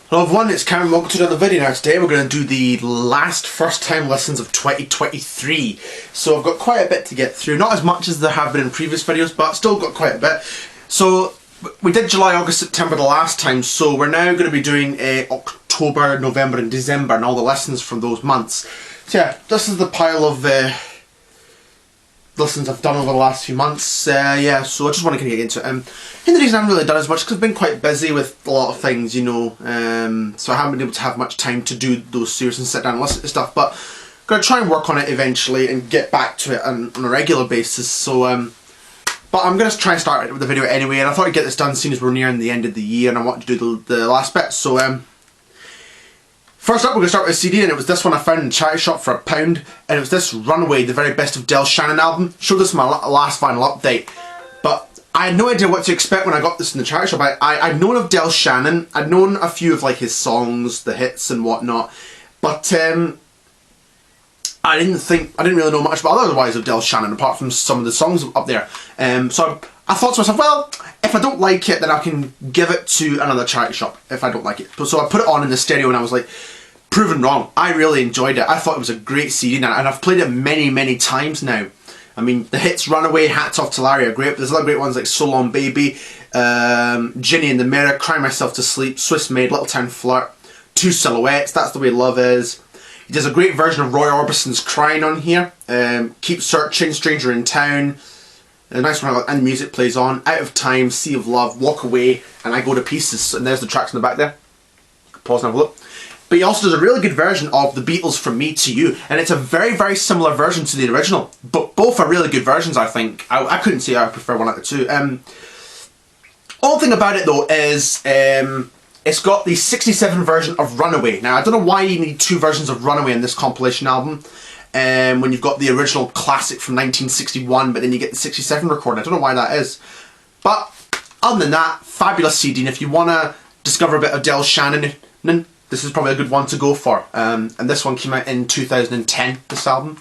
Hello everyone, it's Cameron. Welcome to another video. Now today we're going to do the last first time listens of 2023. So I've got quite a bit to get through. Not as much as there have been in previous videos, but still got quite a bit. So we did July, August, September the last time. So we're now going to be doing October, November and December and all the lessons from those months. So yeah, this is the pile of lessons I've done over the last few months. Yeah, so I just want to get into it. And the reason I haven't really done as much because I've been quite busy with a lot of things, you know. So I haven't been able to have much time to do those series and sit down and listen to stuff. But I'm going to try and work on it eventually and get back to it on a regular basis. So, but I'm going to try and start with the video anyway. And I thought I'd get this done seeing as we're nearing the end of the year and I want to do the last bit. So, first up, we're going to start with a CD, and it was this one I found in the charity shop for £1, and it was this Runaway, the very best of Del Shannon album. Showed this in my last final update, but I had no idea what to expect when I got this in the charity shop. I'd known of Del Shannon, I'd known a few of like his songs, the hits and whatnot, but I didn't really know much about otherwise of Del Shannon apart from some of the songs up there. So I thought to myself, well, if I don't like it, then I can give it to another charity shop if I don't like it. So I put it on in the stereo and I was like, proven wrong. I really enjoyed it. I thought it was a great CD and I've played it many times now. I mean, the hits Runaway, Hats Off to Larry are great, but there's other great ones like So Long Baby, Ginny in the Mirror, Cry Myself to Sleep, Swiss Made, Little Town Flirt, Two Silhouettes, That's the Way Love Is. He does a great version of Roy Orbison's Crying on here, Keep Searching, Stranger in Town, a nice one, and the music plays on, Out of Time, Sea of Love, Walk Away, and I Go to Pieces, and there's the tracks in the back there. Pause and have a look. But he also does a really good version of The Beatles' From Me to You, and it's a very similar version to the original, but both are really good versions, I think. I couldn't say I prefer one out of the two. Only thing about it though is it's got the 67 version of Runaway. Now I don't know why you need two versions of Runaway in this compilation album when you've got the original classic from 1961, but then you get the 67 recording. I don't know why that is. But other than that, fabulous CD, and if you want to discover a bit of Del Shannon, this is probably a good one to go for. And this one came out in 2010, this album.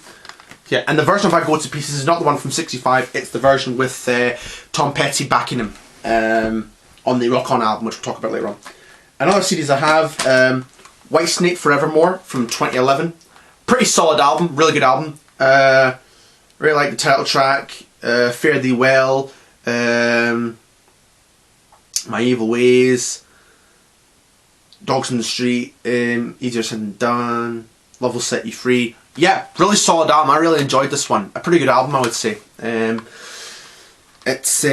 Yeah, and the version of I Go to Pieces is not the one from 65, it's the version with Tom Petty backing him on the Rock On album, which we'll talk about later on. And other CDs I have, Whitesnake Forevermore from 2011. Pretty solid album, really good album. Really like the title track, Fare Thee Well, My Evil Ways, Dogs in the Street, Easier Said Than Done, Love Will Set You Free. Yeah, really solid album. I really enjoyed this one. A pretty good album, I would say. It's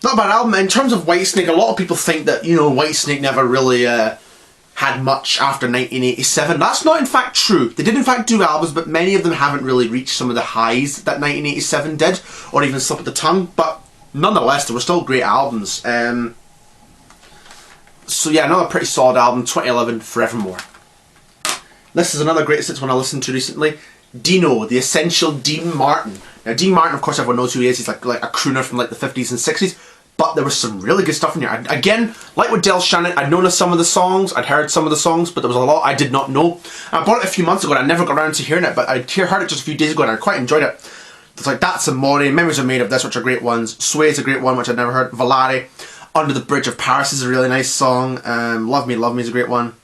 not a bad album. In terms of Whitesnake, a lot of people think that, you know, Whitesnake never really had much after 1987. That's not in fact true. They did in fact do albums, but many of them haven't really reached some of the highs that 1987 did, or even Slip of the Tongue. But nonetheless, they were still great albums. So yeah, another pretty solid album, 2011, Forevermore. This is another greatest hits one I listened to recently. Dino, The Essential Dean Martin. Now Dean Martin, of course everyone knows who he is, he's like a crooner from like the 50s and 60s, but there was some really good stuff in here. Again, like with Del Shannon, I'd known of some of the songs, I'd heard some of the songs, but there was a lot I did not know. I bought it a few months ago and I never got around to hearing it, but I heard it just a few days ago and I quite enjoyed it. It's like That's Amore, Memories Are Made of This, which are great ones. Sway is a great one, which I'd never heard. Volare, Under the Bridge of Paris is a really nice song. Love Me is a great one.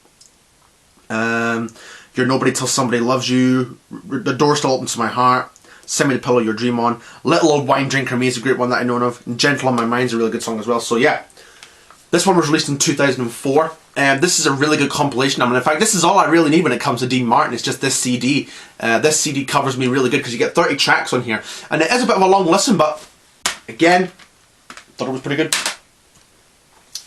You're Nobody Till Somebody Loves You. The Door Still Opens to My Heart. Send Me the Pillow Your Dream On. Little Old Wine Drinker Me is a great one that I know of. And Gentle on My Mind is a really good song as well. So yeah, this one was released in 2004. This is a really good compilation album. In fact, this is all I really need when it comes to Dean Martin. It's just this CD. This CD covers me really good because you get 30 tracks on here. And it is a bit of a long listen, but again, thought it was pretty good.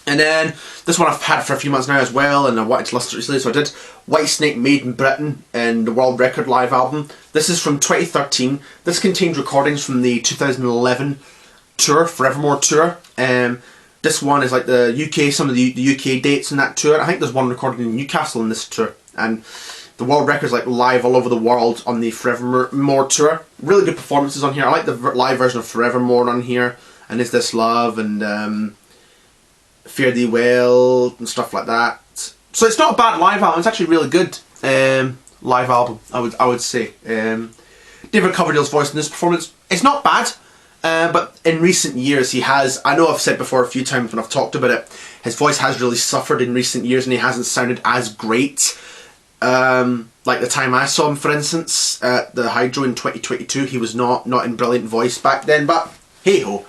And then this one I've had for a few months now as well, and I wanted to listen to it recently, so I did. Whitesnake Made in Britain and the World Record live album. This is from 2013. This contains recordings from the 2011 tour, Forevermore tour. This one is like the UK, some of the UK dates in that tour. I think there's one recorded in Newcastle in this tour. And the World Record's like live all over the world on the Forevermore tour. Really good performances on here. I like the live version of Forevermore on here. And Is This Love and Fare Thee Well and stuff like that. So it's not a bad live album. It's actually really good live album, I would say. David Coverdale's voice in this performance, it's not bad. But in recent years he has, I know I've said before a few times when I've talked about it, his voice has really suffered in recent years and he hasn't sounded as great. Like the time I saw him, for instance, at the Hydro in 2022, he was not in brilliant voice back then, but hey ho.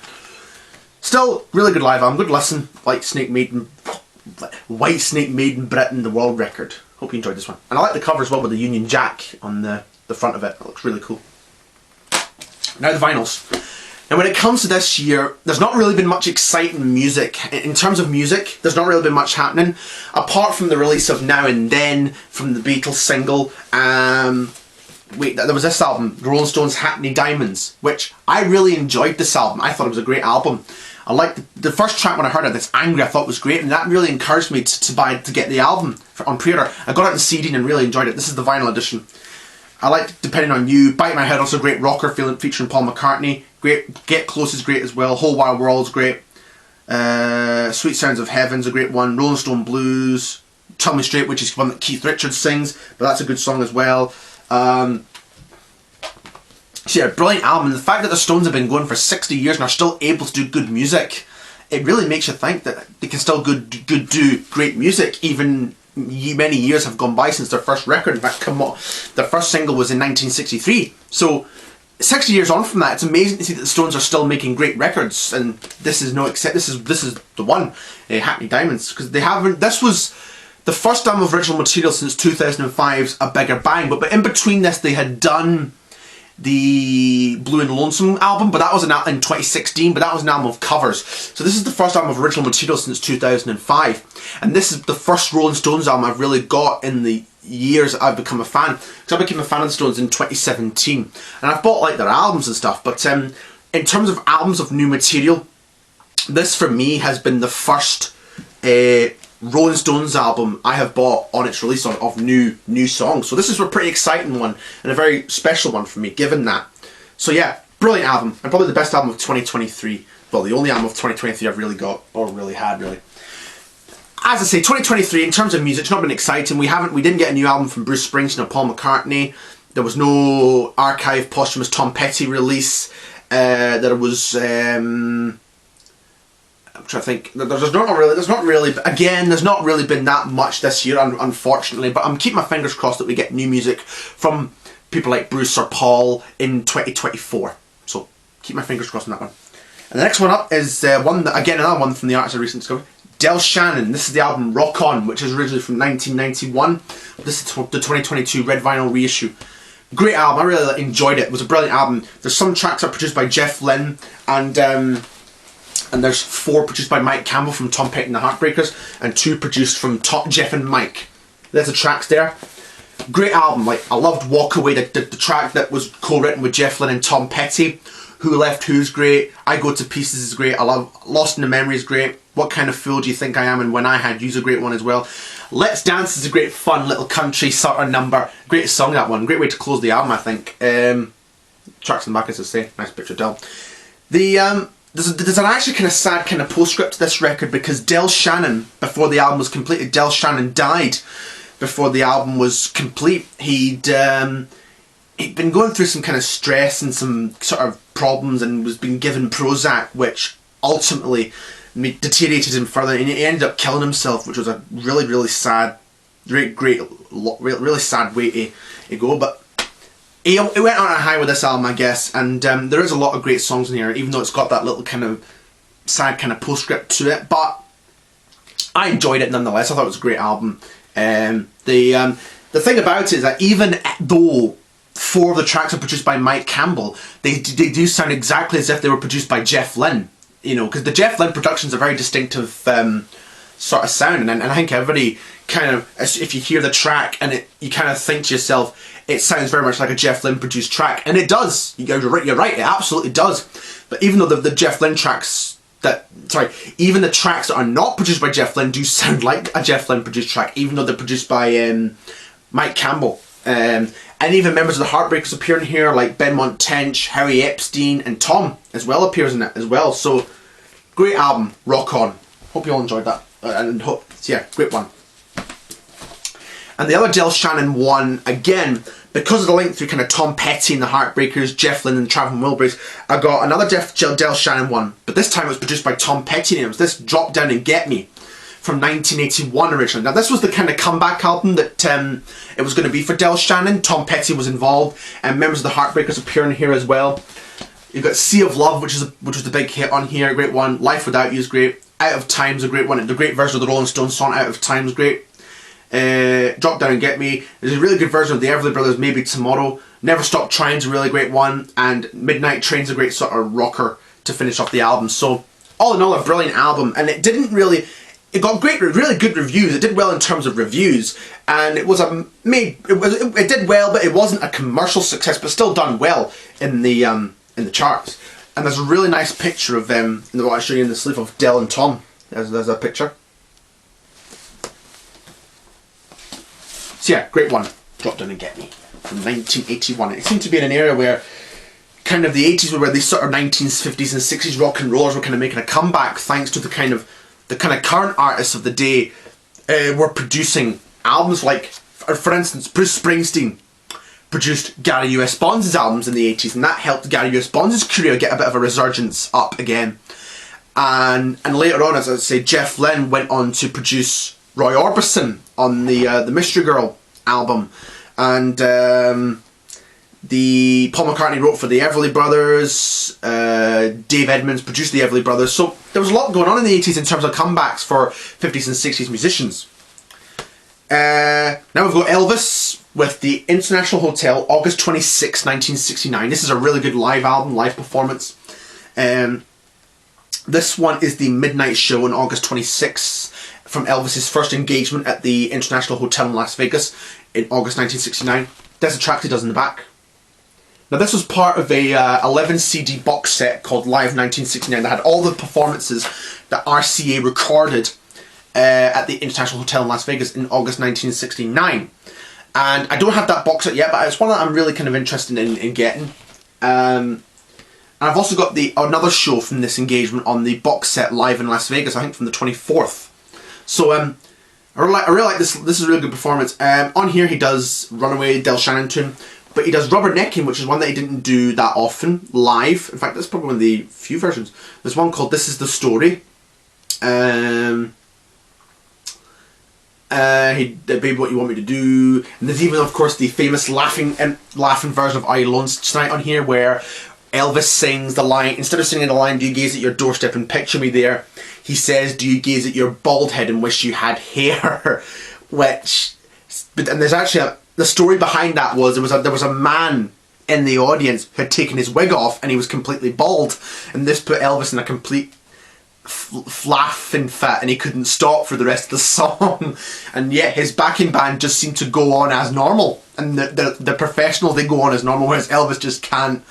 Still, really good live album, good listen. White Snake Maiden Britain, the world record. Hope you enjoyed this one. And I like the cover as well with the Union Jack on the front of it. It looks really cool. Now the vinyls. Now when it comes to this year, there's not really been much exciting music. In terms of music, there's not really been much happening. Apart from the release of Now and Then from the Beatles single. There was this album, Rolling Stones' Hackney Diamonds, which I really enjoyed this album. I thought it was a great album. I liked the first track when I heard it, That's Angry, I thought was great, and that really encouraged me to get the album on pre-order. I got it in CD and really enjoyed it. This is the vinyl edition. I liked Depending on You, Bite My Head, also a great rocker featuring Paul McCartney. Great, Get Close is great as well. Whole Wide World's great. Sweet Sounds of Heaven's a great one. Rolling Stone Blues, Tell Me Straight, which is one that Keith Richards sings, but that's a good song as well. So yeah, brilliant album. The fact that the Stones have been going for 60 years and are still able to do good music, it really makes you think that they can still do great music even many years have gone by since their first record. In fact, come on, their first single was in 1963. So 60 years on from that, it's amazing to see that the Stones are still making great records, and this is no except this is the one, Hackney Diamonds, because they haven't. This was the first album of original material since 2005's A Bigger Bang, but in between this they had done the Blue and Lonesome album, but that was in 2016, but that was an album of covers. So this is the first album of original material since 2005, and this is the first Rolling Stones album I've really got in the years I've become a fan, because I became a fan of the Stones in 2017, and I've bought like their albums and stuff, but in terms of albums of new material, this for me has been the first Rolling Stones album I have bought on its release of new songs. So this is a pretty exciting one and a very special one for me, given that. So yeah, brilliant album, and probably the best album of 2023. Well, the only album of 2023 I've really got, or really had, really. As I say, 2023 in terms of music, it's not been exciting. We didn't get a new album from Bruce Springsteen or Paul McCartney. There was no archive posthumous Tom Petty release. There was I'm trying to think. There's not really been that much this year, unfortunately. But I'm keeping my fingers crossed that we get new music from people like Bruce or Paul in 2024. So keep my fingers crossed on that one. And the next one up is another one from the artist I recently discovered, Del Shannon. This is the album Rock On, which is originally from 1991. This is the 2022 Red Vinyl reissue. Great album. I really enjoyed it. It was a brilliant album. There's some tracks that are produced by Jeff Lynne, and there's 4 produced by Mike Campbell from Tom Petty and the Heartbreakers, and 2 produced from Jeff and Mike. There's the tracks there. Great album. Like, I loved Walk Away, the track that was co-written with Jeff Lynne and Tom Petty. Who Left Who's great. I Go to Pieces is great. I love Lost in the Memory is great. What Kind of Fool Do You Think I Am and When I Had You's a great one as well. Let's Dance is a great fun little country sort of number. Great song, that one. Great way to close the album, I think. Tracks in the back, as I say. Nice picture, Del. There's an actually kind of sad kind of postscript to this record, because Del Shannon, before the album was completed, Del Shannon died before the album was complete. He'd been going through some kind of stress and some sort of problems, and was being given Prozac, which ultimately deteriorated him further, and he ended up killing himself, which was a really, really sad, really sad way to go. But he went on a high with this album, I guess, and there is a lot of great songs in here, even though it's got that little kind of sad kind of postscript to it. But I enjoyed it nonetheless. I thought it was a great album. The thing about it is that even though 4 of the tracks are produced by Mike Campbell, they do sound exactly as if they were produced by Jeff Lynne. You know, because the Jeff Lynne production's a very distinctive sort of sound, and I think everybody kind of, if you hear the track and you kind of think to yourself, it sounds very much like a Jeff Lynne produced track, and it does. You're right, it absolutely does. But even though the Jeff Lynne tracks even the tracks that are not produced by Jeff Lynne do sound like a Jeff Lynne produced track, even though they're produced by Mike Campbell. And even members of the Heartbreakers appear in here, like Benmont Tench, Harry Epstein, and Tom as well appears in it as well. So, great album, Rock On. Hope you all enjoyed that. Great one. And the other Del Shannon one, again, because of the link through kind of Tom Petty and the Heartbreakers, Jeff Lynne and the Traveling Wilburys, I got another Del Shannon one, but this time it was produced by Tom Petty, and it was this Drop Down and Get Me from 1981 originally. Now this was the kind of comeback album that it was going to be for Del Shannon. Tom Petty was involved, and members of the Heartbreakers appear in here as well. You've got Sea of Love, which was the big hit on here, a great one. Life Without You is great. Out of Time's a great one. The great version of the Rolling Stones song Out of Time's great. Drop Down and Get Me. There's a really good version of the Everly Brothers, Maybe Tomorrow. Never Stop Trying's a really great one, and Midnight Train's a great sort of rocker to finish off the album. So all in all, a brilliant album, and it got really good reviews. It did well in terms of reviews, and it did well, but it wasn't a commercial success, but still done well in the charts. And there's a really nice picture of them, what I show you in the sleeve, of Del and Tom. There's a picture. So yeah, great one. Drop Down and Get Me from 1981. It seemed to be in an era where kind of the 80s were where these sort of 1950s and 60s rock and rollers were kind of making a comeback, thanks to the kind of current artists of the day were producing albums. Like, for instance, Bruce Springsteen produced Gary U.S. Bonds' albums in the 80s, and that helped Gary U.S. Bonds' career get a bit of a resurgence up again. And later on, as I say, Jeff Lynne went on to produce Roy Orbison on the Mystery Girl album, and the Paul McCartney wrote for the Everly Brothers. Dave Edmunds produced the Everly Brothers. So there was a lot going on in the 80s in terms of comebacks for 50s and 60s musicians. Now we've got Elvis with the International Hotel, August 26, 1969. This is a really good live album, live performance. This one is the Midnight Show on August 26th, from Elvis's first engagement at the International Hotel in Las Vegas in August 1969. There's a track he does in the back. Now this was part of a 11 CD box set called Live 1969 that had all the performances that RCA recorded at the International Hotel in Las Vegas in August 1969. And I don't have that box set yet, but it's one that I'm really kind of interested in getting. And I've also got another show from this engagement on the box set Live in Las Vegas, I think from the 24th. So I really like this. This is a really good performance. On here he does Runaway, Del Shannon tune, but he does Rubbernecking, which is one that he didn't do that often live. In fact, that's probably one of the few versions. There's one called This Is the Story. He did Baby What You Want Me to Do. And there's even, of course, the famous laughing version of Are You Alone Tonight on here, where Elvis sings the line, instead of singing the line, do you gaze at your doorstep and picture me there, he says, do you gaze at your bald head and wish you had hair? And there's actually the story behind that was there was a man in the audience who had taken his wig off and he was completely bald, and this put Elvis in a complete laughing fit, and he couldn't stop for the rest of the song. And yet his backing band just seemed to go on as normal, and the professional, they go on as normal, whereas Elvis just can't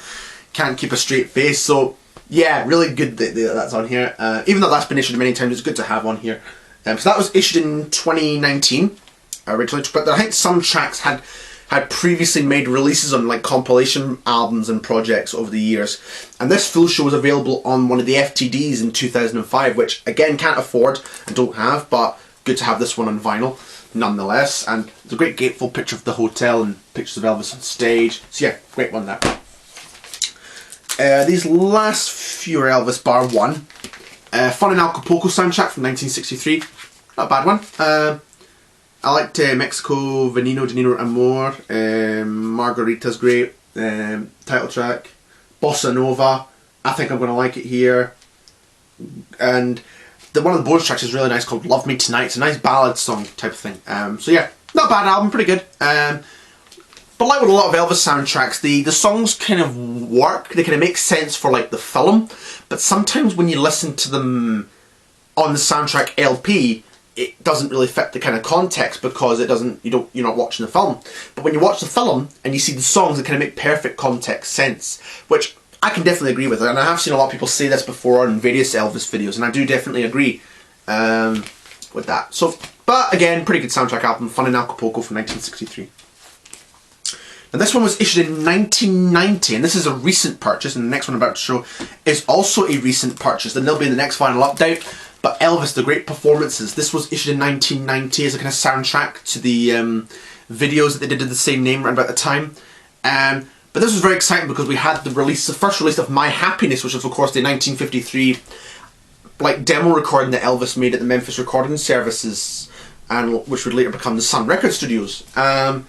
keep a straight face. So yeah, really good that that's on here. Even though that's been issued many times, it's good to have on here. So that was issued in 2019 originally, but I think some tracks had previously made releases on like compilation albums and projects over the years. And this full show was available on one of the FTDs in 2005, which again can't afford and don't have, but good to have this one on vinyl nonetheless. And there's a great gatefold picture of the hotel and pictures of Elvis on stage. So yeah, great one there. These last few are Elvis bar one. Fun and Acapulco soundtrack from 1963. Not a bad one. I liked Mexico, Veneno, Dinero, Amor. Margarita's great. Title track. Bossa Nova. I think I'm going to like it here. And one of the bonus tracks is really nice, called Love Me Tonight. It's a nice ballad song type of thing. So yeah, not a bad album, pretty good. But like with a lot of Elvis soundtracks, the songs kind of work, they kind of make sense for like the film, but sometimes when you listen to them on the soundtrack LP, it doesn't really fit the kind of context because you're not watching the film. But when you watch the film and you see the songs, they kind of make perfect context sense, which I can definitely agree with. And I have seen a lot of people say this before on various Elvis videos, and I do definitely agree with that. So, but again, pretty good soundtrack album, Fun in Acapulco from 1963. Now this one was issued in 1990, and this is a recent purchase, and the next one I'm about to show is also a recent purchase, and they'll be in the next vinyl update. But Elvis, The Great Performances. This was issued in 1990 as a kind of soundtrack to the videos that they did of the same name around about the time. But this was very exciting because we had the first release of My Happiness, which was of course the 1953 like demo recording that Elvis made at the Memphis Recording Services, and which would later become the Sun Record Studios. But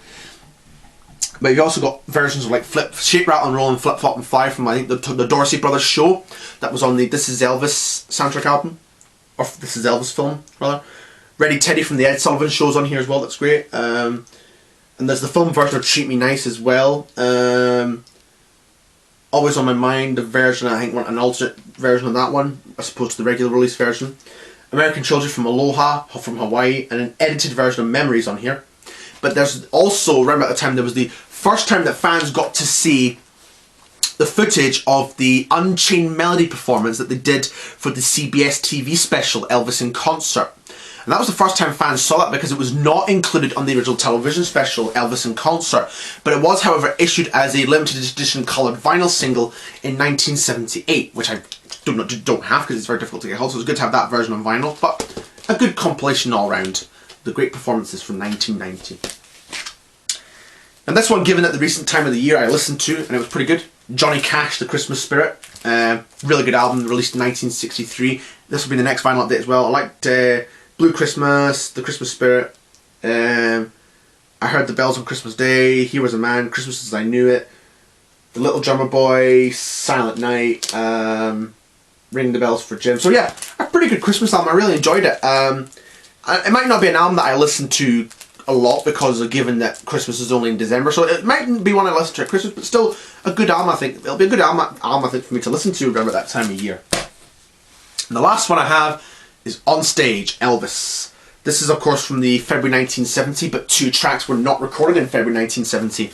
you've also got versions of like Shake, Rattle and Roll and Flip, Flop and Fly from, I think, the Dorsey Brothers show that was on the This Is Elvis soundtrack album, or This Is Elvis film rather. Ready Teddy from the Ed Sullivan show's on here as well. That's great. And there's the film version of Treat Me Nice as well. Always on My Mind, the version, I think, an alternate version of that one as opposed to the regular release version. American Children from Aloha from Hawaii, and an edited version of Memories on here. But there's also, around about the time, there was the first time that fans got to see the footage of the Unchained Melody performance that they did for the CBS TV special Elvis in Concert. And that was the first time fans saw that because it was not included on the original television special Elvis in Concert. But it was, however, issued as a limited edition coloured vinyl single in 1978, which I don't have because it's very difficult to get hold of, so it's good to have that version on vinyl. But a good compilation all round. The Great Performances from 1990. And this one, given at the recent time of the year, I listened to, and it was pretty good. Johnny Cash, The Christmas Spirit. Really good album, released in 1963. This will be the next vinyl update as well. I liked Blue Christmas, The Christmas Spirit. I Heard the Bells on Christmas Day, He Was a Man, Christmas as I Knew It, The Little Drummer Boy, Silent Night, Ring the Bells for Jim. So yeah, a pretty good Christmas album. I really enjoyed it. It might not be an album that I listen to a lot because given that Christmas is only in December, so it mightn't be one I listen to at Christmas, but still a good album, I think. It'll be a good album I think, for me to listen to around that time of year. And the last one I have is On Stage, Elvis. This is of course from the February 1970, but two tracks were not recorded in February 1970.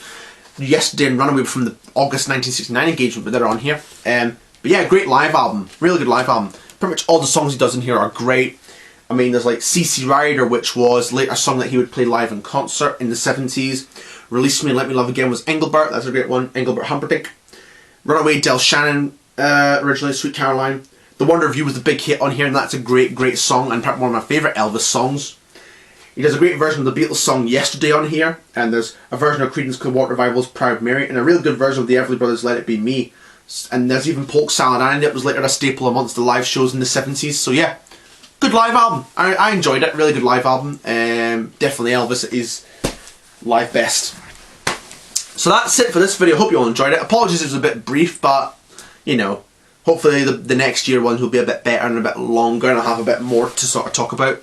Yesterday and Runaway were from the August 1969 engagement, but they're on here. But yeah, great live album, really good live album. Pretty much all the songs he does in here are great. I mean, there's like CC Rider, which was later a song that he would play live in concert in the 70s. Release Me and Let Me Love Again was Engelbert, that's a great one, Engelbert Humperdinck. Runaway, Del Shannon, originally Sweet Caroline. The Wonder of You was the big hit on here, and that's a great, great song, and probably one of my favourite Elvis songs. He does a great version of the Beatles song Yesterday on here, and there's a version of Creedence Clearwater Revival's Proud Mary, and a real good version of the Everly Brothers' Let It Be Me. And there's even Polk Salad Annie that was later a staple amongst the live shows in the 70s, so yeah. Good live album. I enjoyed it. Really good live album. Definitely Elvis at his live best. So that's it for this video. Hope you all enjoyed it. Apologies it was a bit brief, but you know, hopefully the next year one will be a bit better and a bit longer, and I'll have a bit more to sort of talk about.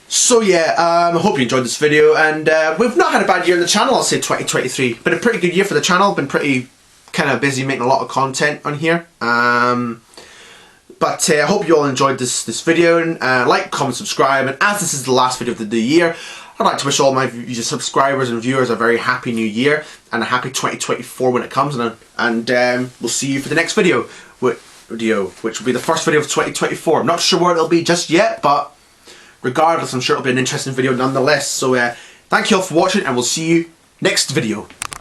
So yeah, I hope you enjoyed this video, and we've not had a bad year on the channel. I'll say 2023. Been a pretty good year for the channel. Been pretty kind of busy making a lot of content on here. But I hope you all enjoyed this video, and like, comment, subscribe, and as this is the last video of the year, I'd like to wish all my subscribers and viewers a very happy new year and a happy 2024 when it comes, and we'll see you for the next video, which will be the first video of 2024. I'm not sure where it'll be just yet, but regardless, I'm sure it'll be an interesting video nonetheless. So thank you all for watching, and we'll see you next video.